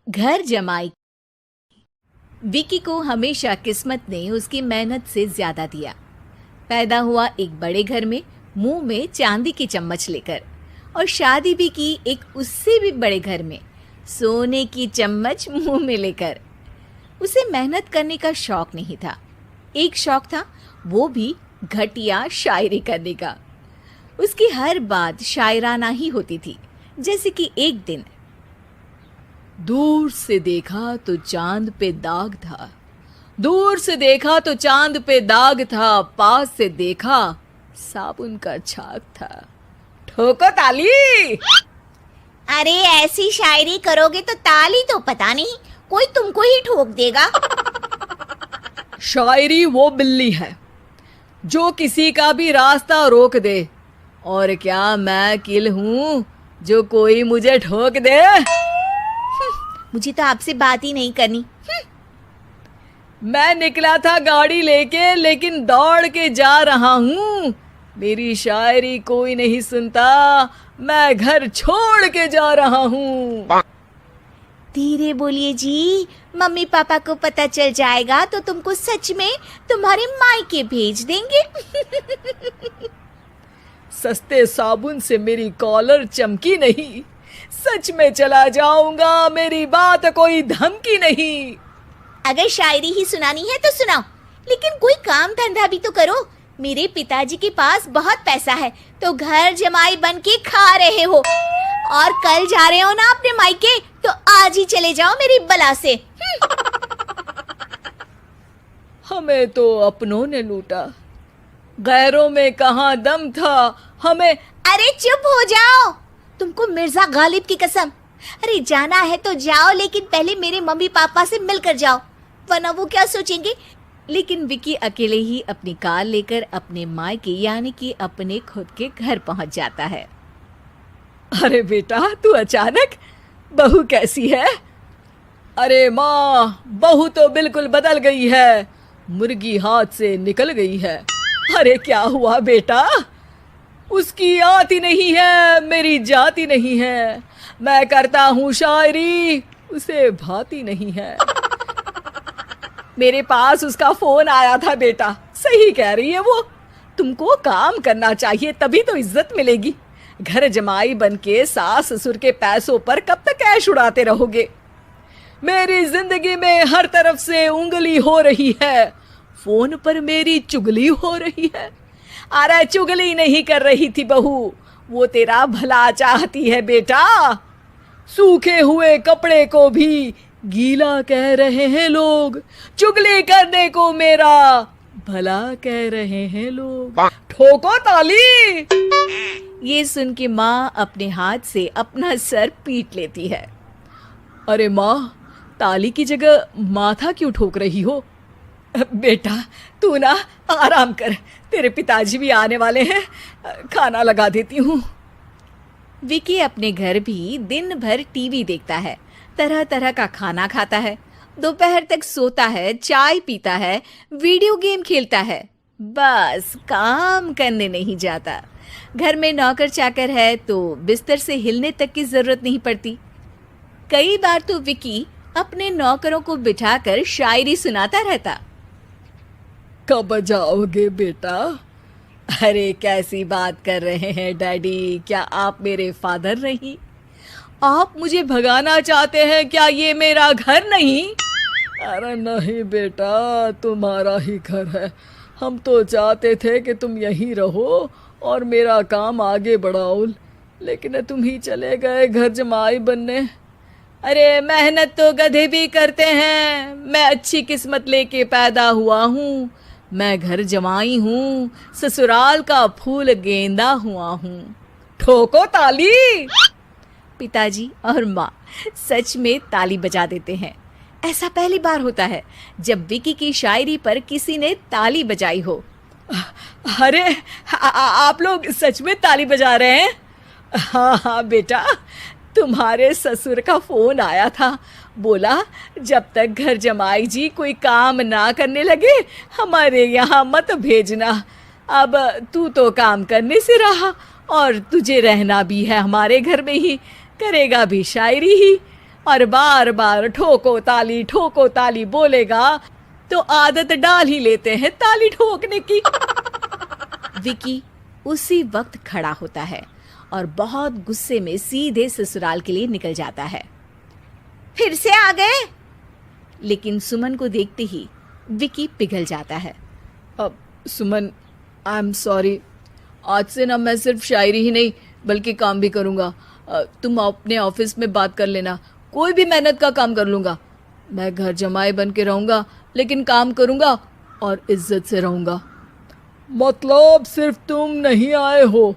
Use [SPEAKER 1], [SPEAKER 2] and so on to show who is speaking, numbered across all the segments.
[SPEAKER 1] घर जमाई। विकी को हमेशा किस्मत ने उसकी मेहनत से ज्यादा दिया। पैदा हुआ एक बड़े घर में, मुंह में चांदी की चम्मच लेकर, और शादी भी की एक उससे भी बड़े घर में, सोने की चम्मच मुंह में लेकर। उसे मेहनत करने का शौक नहीं था। एक शौक था, वो भी घटिया शायरी करने का। उसकी हर बात शायराना ही होती थी। जैसे कि एक दिन, दूर से देखा तो चांद पे दाग था, दूर से देखा तो चांद पे दाग था, पास से देखा साबुन का छाग था। ठोको ताली।
[SPEAKER 2] अरे ऐसी शायरी करोगे तो ताली तो पता नहीं, कोई तुमको ही ठोक देगा।
[SPEAKER 1] शायरी वो बिल्ली है जो किसी का भी रास्ता रोक दे, और क्या मैं किल हूं जो कोई मुझे ठोक दे।
[SPEAKER 2] मुझे तो आपसे बात ही नहीं करनी।
[SPEAKER 1] मैं निकला था गाड़ी लेके, लेकिन दौड़ के जा रहा हूँ। मेरी शायरी कोई नहीं सुनता, मैं घर छोड़ के जा रहा हूँ।
[SPEAKER 2] धीरे बोलिए जी, मम्मी पापा को पता चल जाएगा तो तुमको सच में तुम्हारे मायके भेज देंगे।
[SPEAKER 1] सस्ते साबुन से मेरी कॉलर चमकी नहीं, सच में चला जाऊंगा, मेरी बात कोई धमकी नहीं।
[SPEAKER 2] अगर शायरी ही सुनानी है तो सुनाओ, लेकिन कोई काम धंधा भी तो करो। मेरे पिताजी के पास बहुत पैसा है, तो घर जमाई बन के खा रहे हो, और कल जा रहे हो ना अपने मायके, तो आज ही चले जाओ मेरी बला से।
[SPEAKER 1] हमें तो अपनों ने लूटा, गैरों में कहाँ दम था हमें।
[SPEAKER 2] अरे चुप हो जाओ, तुमको मिर्जा गालिब की कसम। अरे जाना है तो जाओ, लेकिन पहले मेरे मम्मी पापा से मिलकर जाओ, वरना वो क्या सोचेंगे। लेकिन विकी अकेले ही अपनी कार लेकर अपने मायके यानी कि अपने खुद के घर पहुंच जाता है। अरे बेटा, तू अचानक, बहू कैसी है? अरे माँ, बहू तो बिल्कुल बदल गई है, मुर्गी हाथ से निकल गई है। अरे क्या हुआ बेटा? उसकी आती नहीं है, मेरी जाती नहीं है। मैं करता हूँ शायरी, उसे भाती नहीं है। मेरे पास उसका फोन आया था बेटा, सही कह रही है वो। तुमको काम करना चाहिए, तभी तो इज्जत मिलेगी। घर जमाई बनके सास ससुर के पैसों पर कब तक ऐश उड़ाते रहोगे? मेरी जिंदगी में हर तरफ से उंगली हो रही है, फोन पर मेरी चुगली हो रही है। अरे चुगली नहीं कर रही थी बहू, वो तेरा भला चाहती है बेटा। सूखे हुए कपड़े को भी गीला कह रहे हैं लोग, चुगली करने को मेरा भला कह रहे हैं लोग। ठोको ताली। ये सुन के माँ अपने हाथ से अपना सर पीट लेती है। अरे माँ, ताली की जगह माथा क्यों ठोक रही हो? बेटा तू ना आराम कर, तेरे पिताजी भी आने वाले हैं, खाना लगा देती हूँ। विकी अपने घर भी दिन भर टीवी देखता है, तरह तरह का खाना खाता है, दोपहर तक सोता है, चाय पीता है, वीडियो गेम खेलता है, बस काम करने नहीं जाता। घर में नौकर चाकर है तो बिस्तर से हिलने तक की जरूरत नहीं पड़ती। कई बार तो विकी अपने नौकरों को बिठाकर शायरी सुनाता रहता। कब जाओगे बेटा? अरे कैसी बात कर रहे हैं डैडी, क्या आप मेरे फादर नहीं? आप मुझे भगाना चाहते हैं क्या? ये मेरा घर नहीं। अरे नहीं बेटा, तुम्हारा ही घर है। हम तो चाहते थे कि तुम यहीं रहो और मेरा काम आगे बढ़ाओ, लेकिन तुम ही चले गए घर जमाई बनने। अरे मेहनत तो गधे भी करते हैं, मैं अच्छी किस्मत लेके पैदा हुआ हूँ, मैं घर जमाई हूँ, ससुराल का फूल गेंदा हुआ हूँ। ठोको ताली। पिताजी और माँ सच में ताली बजा देते हैं। ऐसा पहली बार होता है जब विकी की शायरी पर किसी ने ताली बजाई हो। अरे आप लोग सच में ताली बजा रहे हैं? हाँ हाँ बेटा, तुम्हारे ससुर का फोन आया था, बोला जब तक घर जमाई जी कोई काम ना करने लगे हमारे यहाँ मत भेजना। अब तू तो काम करने से रहा और तुझे रहना भी है हमारे घर में ही, करेगा भी शायरी ही। और बार बार ठोको ताली बोलेगा तो आदत डाल ही लेते हैं ताली ठोकने की।
[SPEAKER 1] विकी उसी वक्त खड़ा होता है और बहुत गुस्से में सीधे ससुराल के लिए निकल जाता है। फिर से आ गए? लेकिन सुमन को देखते ही विकी पिघल जाता है।
[SPEAKER 2] अब सुमन, आई एम सॉरी, आज से ना मैं सिर्फ शायरी ही नहीं बल्कि काम भी करूँगा। तुम अपने ऑफिस में बात कर लेना, कोई भी मेहनत का काम कर लूँगा। मैं घर जमाई बन के रहूँगा लेकिन काम करूँगा और इज्जत से रहूँगा। मतलब सिर्फ तुम नहीं आए हो,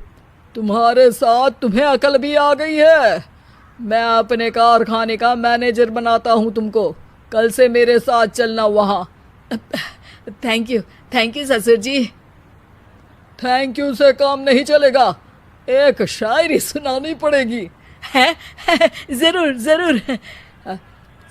[SPEAKER 2] तुम्हारे साथ तुम्हें अकल भी आ गई है। मैं अपने कारखाने का मैनेजर बनाता हूँ तुमको, कल से मेरे साथ चलना वहाँ।
[SPEAKER 1] थैंक यू ससुर जी।
[SPEAKER 2] थैंक यू से काम नहीं चलेगा, एक शायरी सुनानी पड़ेगी।
[SPEAKER 1] है? जरूर जरूर।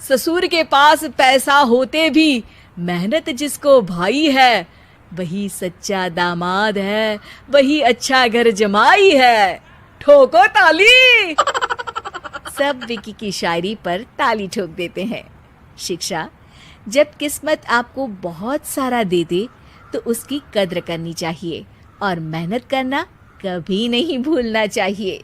[SPEAKER 2] ससुर के पास पैसा होते भी मेहनत जिसको भाई है, वही सच्चा दामाद है, वही अच्छा घर जमाई है। ठोको ताली।
[SPEAKER 1] सब विकी की शायरी पर ताली ठोक देते हैं। शिक्षा: जब किस्मत आपको बहुत सारा दे दे तो उसकी कद्र करनी चाहिए और मेहनत करना कभी नहीं भूलना चाहिए।